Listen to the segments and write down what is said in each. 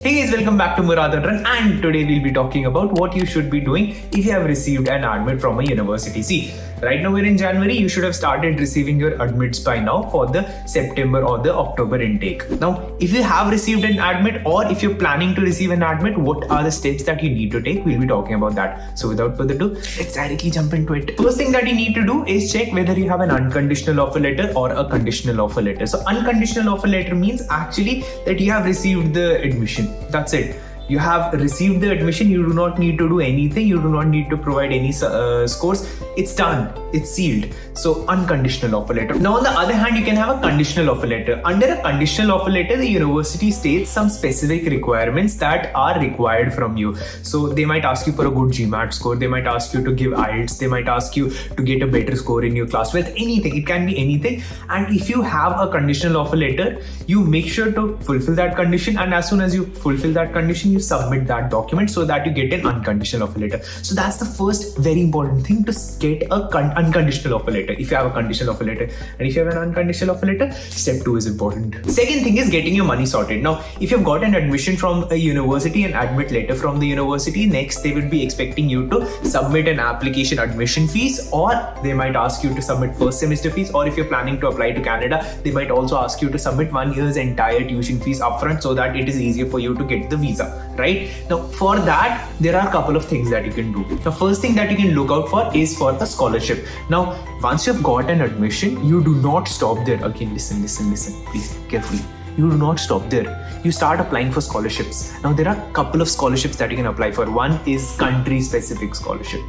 Hey guys, welcome back to Murad and today we'll be talking about what you should be doing if you have received an admit from a university. See, right now we're in January, you should have started receiving your admits by now for the September or the October intake. Now, if you have received an admit or if you're planning to receive an admit, what are the steps that you need to take? We'll be talking about that. So without further ado, let's directly jump into it. First thing that you need to do is check whether you have an unconditional offer letter or a conditional offer letter. So unconditional offer letter means actually that you have received the admission. That's it. You have received the admission. You do not need to do anything. You do not need to provide any scores. It's done. It's sealed. So unconditional offer letter. Now on the other hand, you can have a conditional offer letter. Under a conditional offer letter, the university states some specific requirements that are required from you. So they might ask you for a good GMAT score. They might ask you to give IELTS. They might ask you to get a better score in your class with anything. It can be anything. And if you have a conditional offer letter, you make sure to fulfill that condition. And as soon as you fulfill that condition, you submit that document so that you get an unconditional offer letter. So that's the first very important thing, to get a unconditional offer letter if you have a conditional offer letter. And if you have an unconditional offer letter, step 2 is important. Second thing is getting your money sorted. Now, if you've got an admission from a university, an admit letter from the university, next they will be expecting you to submit an application admission fees, or they might ask you to submit first semester fees, or if you're planning to apply to Canada, they might also ask you to submit 1 year's entire tuition fees upfront so that it is easier for you to get the visa. Right? Now, for that, there are a couple of things that you can do. The first thing that you can look out for is for a scholarship. Now, once you've got an admission, you do not stop there. Again, listen, please, carefully. You do not stop there. You start applying for scholarships. Now, there are a couple of scholarships that you can apply for. One is country-specific scholarship.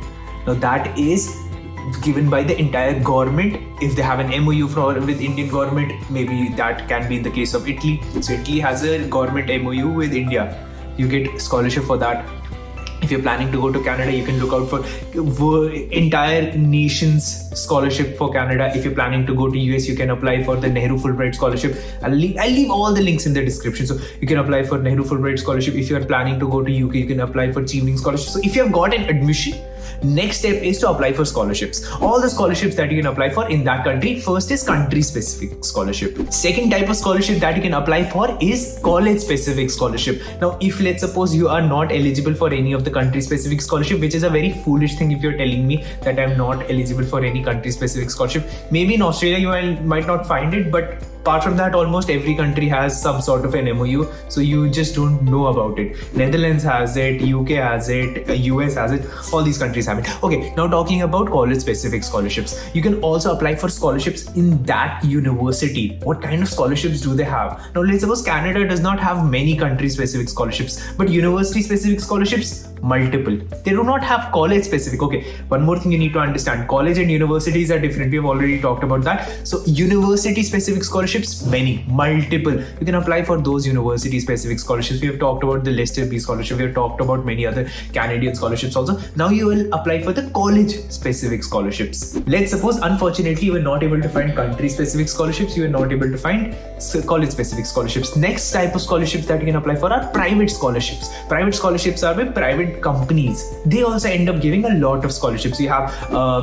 Now, that is given by the entire government. If they have an MOU with Indian government, maybe that can be in the case of Italy. So Italy has a government MOU with India. You get scholarship for that. If you're planning to go to Canada, you can look out for entire nation's scholarship for Canada. If you're planning to go to US, you can apply for the Nehru Fulbright Scholarship. I'll leave all the links in the description. So you can apply for Nehru Fulbright Scholarship. If you're planning to go to UK, you can apply for Chevening Scholarship. So if you have got an admission, next step is to apply for scholarships. All the scholarships that you can apply for in that country. First is country-specific scholarship. Second type of scholarship that you can apply for is college-specific scholarship. Now, if let's suppose you are not eligible for any of the country-specific scholarship, which is a very foolish thing if you're telling me that I'm not eligible for any country-specific scholarship. Maybe in Australia you might not find it, but apart from that, almost every country has some sort of an MOU, so you just don't know about it. Netherlands has it, UK has it, US has it, all these countries have it. Okay, now talking about college-specific scholarships. You can also apply for scholarships in that university. What kind of scholarships do they have? Now, let's suppose Canada does not have many country-specific scholarships, but university-specific scholarships, multiple. They do not have college-specific. Okay, one more thing you need to understand. College and universities are different. We have already talked about that. So university-specific scholarships, many, multiple. You can apply for those university-specific scholarships. We have talked about the Lester B scholarship. We have talked about many other Canadian scholarships also. Now you will apply for the college-specific scholarships. Let's suppose, unfortunately, you were not able to find country-specific scholarships. You were not able to find college-specific scholarships. Next type of scholarships that you can apply for are private scholarships. Private scholarships are with private companies. They also end up giving a lot of scholarships. You have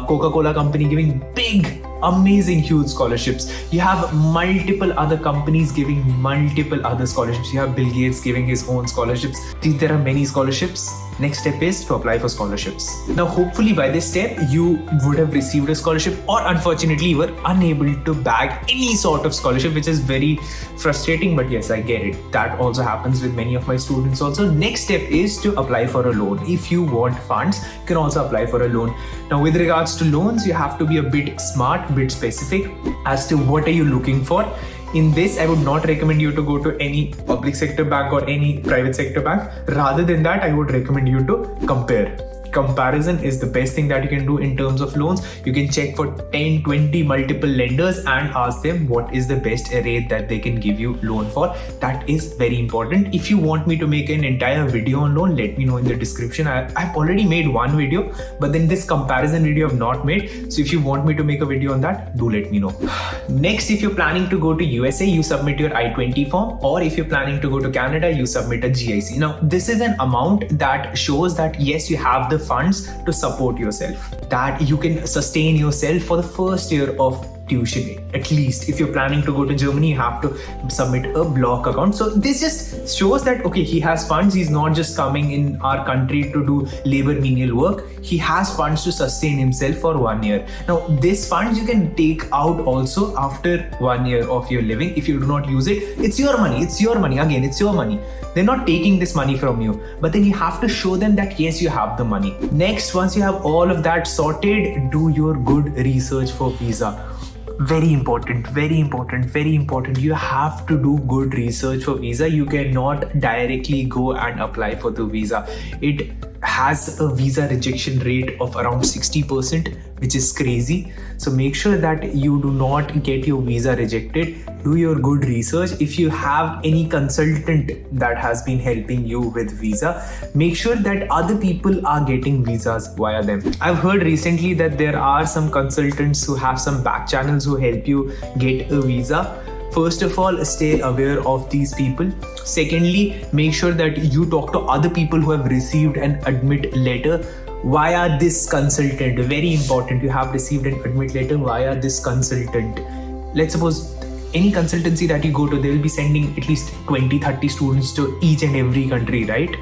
Coca-Cola company giving big, amazing, huge scholarships. You have multiple other companies giving multiple other scholarships. You have Bill Gates giving his own scholarships. There are many scholarships. Next step is to apply for scholarships. Now, hopefully by this step, you would have received a scholarship, or unfortunately, you were unable to bag any sort of scholarship, which is very frustrating, but yes, I get it. That also happens with many of my students also. Next step is to apply for a loan. If you want funds, you can also apply for a loan. Now, with regards to loans, you have to be a bit smart, bit specific as to what are you looking for. In this, I would not recommend you to go to any public sector bank or any private sector bank. Rather than that, I would recommend you to compare. Comparison is the best thing that you can do in terms of loans. You can check for 10, 20 multiple lenders and ask them what is the best rate that they can give you loan for. That is very important. If you want me to make an entire video on loan, let me know in the description. I've already made one video, but then this comparison video I've not made. So if you want me to make a video on that, do let me know. Next, if you're planning to go to USA, you submit your I-20 form, or if you're planning to go to Canada, you submit a GIC. Now, this is an amount that shows that yes, you have the funds to support yourself, that you can sustain yourself for the first year of tuition. At least if you're planning to go to Germany, you have to submit a block account. So this just shows that okay, he has funds. He's not just coming in our country to do labor menial work. He has funds to sustain himself for 1 year. Now this funds you can take out also after 1 year of your living. If you do not use it, it's your money. It's your money. Again, it's your money. They're not taking this money from you, but then you have to show them that yes, you have the money. Next, once you have all of that sorted, do your good research for visa. Very important, very important, very important. You have to do good research for visa. You cannot directly go and apply for the visa. It has a visa rejection rate of around 60%, which is crazy. So make sure that you do not get your visa rejected. Do your good research. If you have any consultant that has been helping you with visa, make sure that other people are getting visas via them. I've heard recently that there are some consultants who have some back channels who help you get a visa. First of all, stay aware of these people. Secondly, make sure that you talk to other people who have received an admit letter via this consultant. Very important, you have received an admit letter via this consultant. Let's suppose any consultancy that you go to, they will be sending at least 20-30 students to each and every country, right?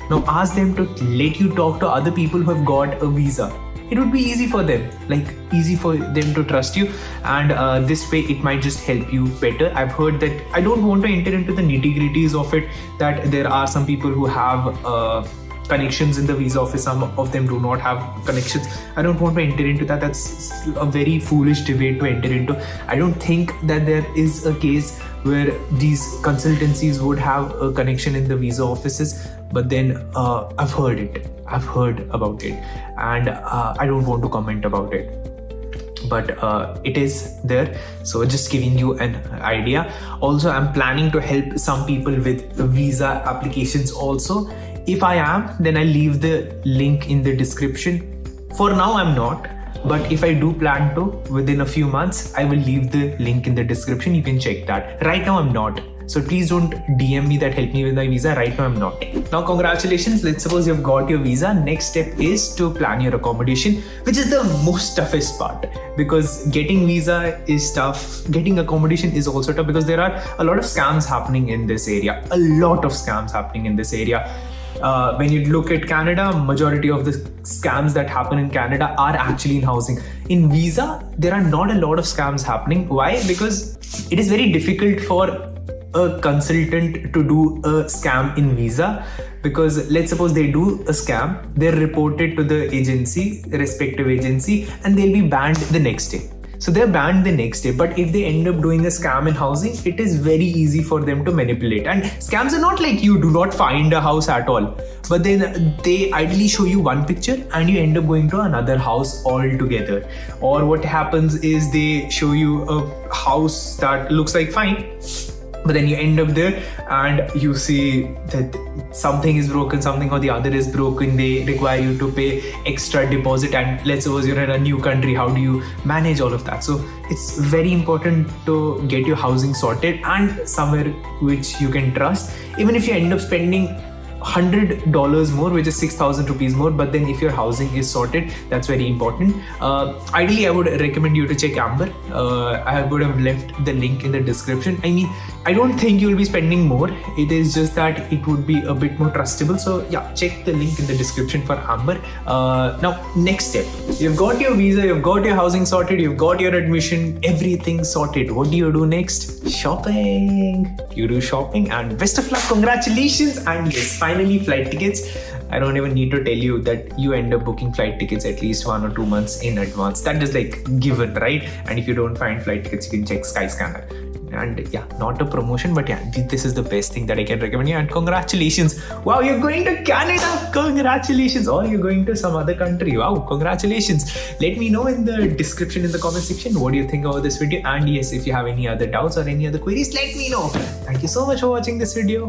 Now ask them to let you talk to other people who have got a visa. It would be easy for them, like easy for them to trust you, and this way it might just help you better. I've heard that, I don't want to enter into the nitty-gritties of it, that there are some people who have connections in the visa office, some of them do not have connections. I don't want to enter into that. That's a very foolish debate to enter into. I don't think that there is a case where these consultancies would have a connection in the visa offices, but then I've heard about it, and I don't want to comment about it, but it is there. So just giving you an idea. Also, I'm planning to help some people with visa applications also. If I am, then I'll leave the link in the description. For now, I'm not, but if I do plan to, within a few months, I will leave the link in the description. You can check that. Right now, I'm not. So please don't DM me that help me with my visa. Right now, I'm not. Now, congratulations. Let's suppose you've got your visa. Next step is to plan your accommodation, which is the most toughest part, because getting visa is tough. Getting accommodation is also tough because there are a lot of scams happening in this area. A lot of scams happening in this area. When you look at Canada, majority of the scams that happen in Canada are actually in housing. In visa, there are not a lot of scams happening. Why? Because it is very difficult for a consultant to do a scam in visa, because let's suppose they do a scam, they're reported to the agency, respective agency, and they'll be banned the next day. So they're banned the next day. But if they end up doing a scam in housing, it is very easy for them to manipulate. And scams are not like you do not find a house at all, but then they ideally show you one picture and you end up going to another house altogether. Or what happens is they show you a house that looks like fine, but then you end up there and you see that something is broken, something or the other is broken. They require you to pay extra deposit, and let's suppose you're in a new country. How do you manage all of that? So it's very important to get your housing sorted and somewhere which you can trust. Even if you end up spending $100 more, which is 6,000 rupees more, but then if your housing is sorted, that's very important. Ideally, I would recommend you to check Amber. I would have left the link in the description. I mean, I don't think you'll be spending more. It is just that it would be a bit more trustable. So yeah, check the link in the description for Amber. Now, next step. You've got your visa, you've got your housing sorted, you've got your admission, everything sorted. What do you do next? Shopping. You do shopping, and best of luck. Congratulations. And yes, finally, flight tickets. I don't even need to tell you that you end up booking flight tickets at least 1 or 2 months in advance. That is like given, right? And if you don't find flight tickets, you can check Skyscanner. And yeah, not a promotion, but yeah, this is the best thing that I can recommend you. And congratulations. Wow, you're going to Canada. Congratulations. Or you're going to some other country. Wow, congratulations. Let me know in the description, in the comment section, what do you think about this video. And yes, if you have any other doubts or any other queries, let me know. Thank you so much for watching this video.